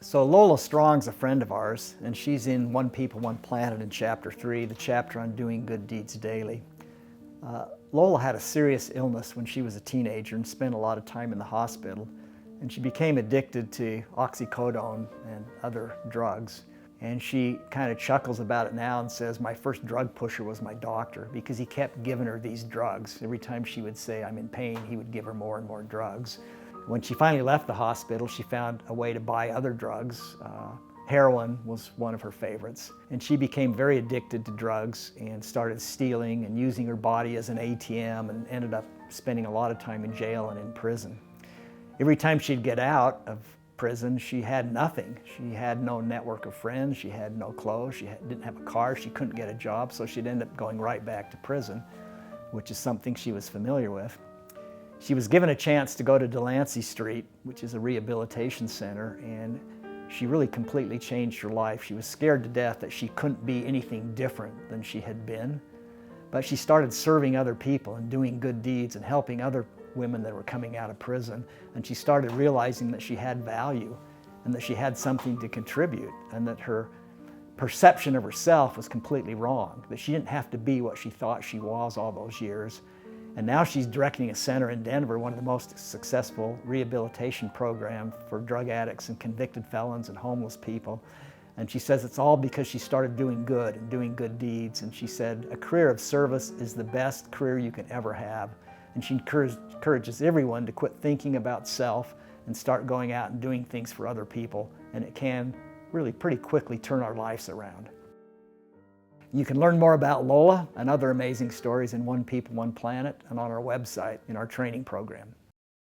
So Lola Strong's a friend of ours, and she's in One People, One Planet in Chapter 3, the chapter on doing good deeds daily. Lola had a serious illness when she was a teenager and spent a lot of time in the hospital, and she became addicted to oxycodone and other drugs. And she kind of chuckles about it now and says, my first drug pusher was my doctor, because he kept giving her these drugs. Every time she would say, I'm in pain, he would give her more and more drugs. When she finally left the hospital, she found a way to buy other drugs. Heroin was one of her favorites. And she became very addicted to drugs and started stealing and using her body as an ATM, and ended up spending a lot of time in jail and in prison. Every time she'd get out of prison, she had nothing. She had no network of friends, she had no clothes, she didn't have a car, she couldn't get a job, so she'd end up going right back to prison, which is something she was familiar with. She was given a chance to go to Delancey Street, which is a rehabilitation center, and she really completely changed her life. She was scared to death that she couldn't be anything different than she had been. But she started serving other people and doing good deeds and helping other women that were coming out of prison. And she started realizing that she had value and that she had something to contribute, and that her perception of herself was completely wrong, that she didn't have to be what she thought she was all those years. And now she's directing a center in Denver, one of the most successful rehabilitation programs for drug addicts and convicted felons and homeless people. And she says it's all because she started doing good and doing good deeds. And she said, a career of service is the best career you can ever have. And she encourages everyone to quit thinking about self and start going out and doing things for other people. And it can really pretty quickly turn our lives around. You can learn more about Lola and other amazing stories in One People, One Planet and on our website in our training program.